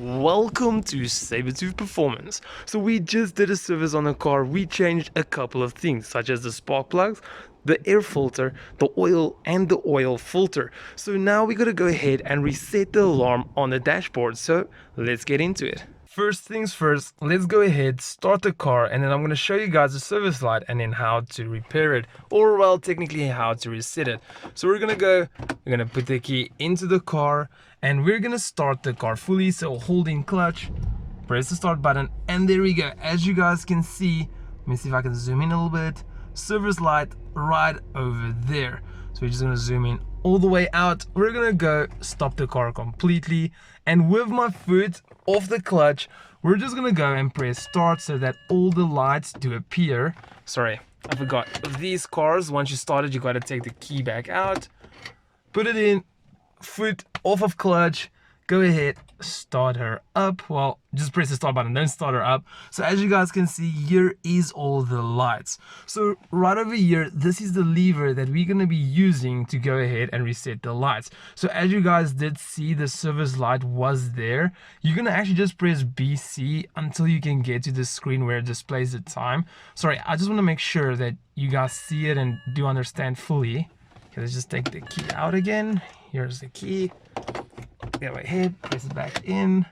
Welcome to Sabertooth Performance. So we just did a service on the car. We changed a couple of things such as the spark plugs, the air filter, the oil and the oil filter. So now we gotta go ahead and reset the alarm on the dashboard. So let's get into it. First things first, let's go ahead, start the car, and then I'm going to show you guys the service light and then how to repair it, or well, technically how to reset it. So we're going to put the key into the car and we're going to start the car fully. So holding clutch, press the start button, and there we go. As you guys can see, let me see if I can zoom in a little bit, service light right over there. So we're just going to zoom in all the way out. We're going to go stop the car completely, and with my foot off the clutch, we're just gonna go and press start so that all the lights do appear. Sorry, I forgot. With these cars, once you start it, you gotta take the key back out, put it in, foot off of clutch, go ahead, start her up. Well, just press the start button, don't start her up. So as you guys can see, here is all the lights. So right over here, this is the lever that we're going to be using to go ahead and reset the lights. So as you guys did see, the service light was there. You're going to actually just press BC until you can get to the screen where it displays the time. Sorry, I just want to make sure that you guys see it and do understand fully. Okay, let's just take the key out again. Here's the key. Go ahead, press it back in,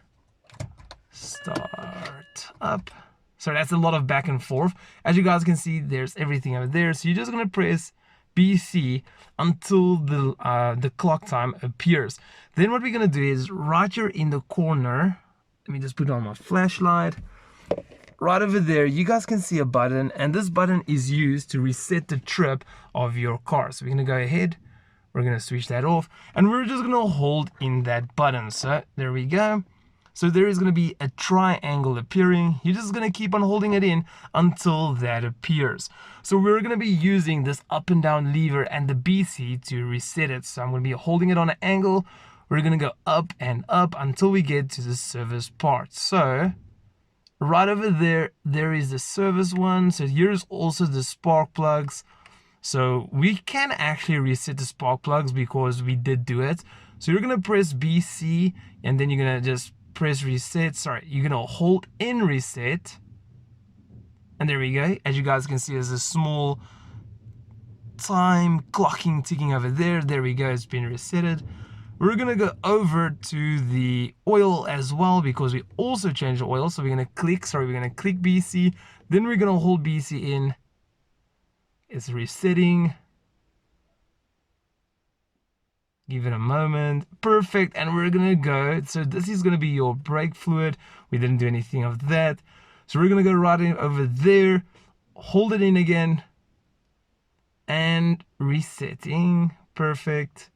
start up. So that's a lot of back and forth. As you guys can see, there's everything over there. So you're just gonna press BC until the clock time appears. Then what we're gonna do is right here in the corner, let me just put on my flashlight. Right over there, you guys can see a button, and this button is used to reset the trip of your car. So we're gonna go ahead. We're going to switch that off, and we're just going to hold in that button. So there we go. So there is going to be a triangle appearing. You're just going to keep on holding it in until that appears. So we're going to be using this up and down lever and the BC to reset it. So I'm going to be holding it on an angle. We're going to go up and up until we get to the service part. So right over there, there is the service one. So here's also the spark plugs. So we can actually reset the spark plugs because we did do it. So you're going to press BC and then you're going to just press reset. Sorry, you're going to hold in reset. And there we go. As you guys can see, there's a small time clocking ticking over there. There we go. It's been resetted. We're going to go over to the oil as well because we also changed the oil. So we're going to click BC. Then we're going to hold BC in. It's resetting. Give it a moment. Perfect. And we're gonna go. So this is gonna be your brake fluid. We didn't do anything of that. So we're gonna go right in over there. Hold it in again. And resetting. Perfect.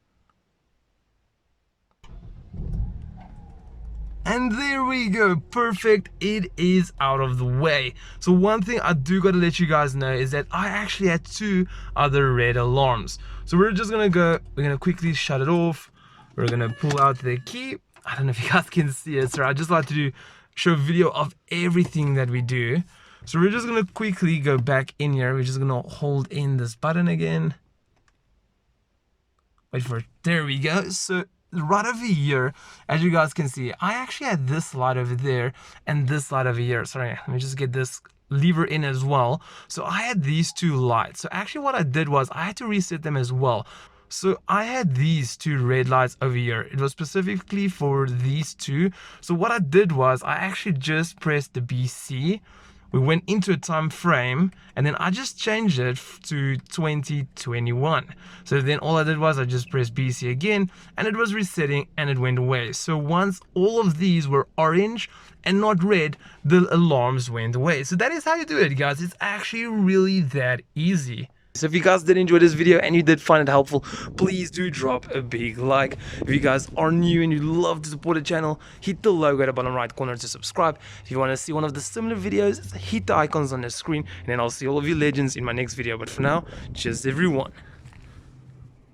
And there we go, perfect, it is out of the way. So one thing I do gotta let you guys know is that I actually had two other red alarms. So we're just gonna go, we're gonna quickly shut it off. We're gonna pull out the key. I don't know if you guys can see it, so I just like to show a video of everything that we do. So we're just gonna quickly go back in here. We're just gonna hold in this button again. Wait for it, there we go. So right over here, as you guys can see, I actually had this light over there and this light over here. Sorry, let me just get this lever in as well. So I had these two lights. So actually what I did was I had to reset them as well. So I had these two red lights over here. It was specifically for these two. So what I did was I actually just pressed the BC. We went into a time frame and then I just changed it to 2021. So then all I did was I just pressed BC again and it was resetting and it went away. So once all of these were orange and not red, the alarms went away. So that is how you do it, guys. It's actually really that easy. So if you guys did enjoy this video and you did find it helpful, please do drop a big like. If you guys are new and you love to support the channel, hit the logo at the bottom right corner to subscribe. If you want to see one of the similar videos, hit the icons on the screen, and then I'll see all of you legends in my next video. But for now, cheers everyone.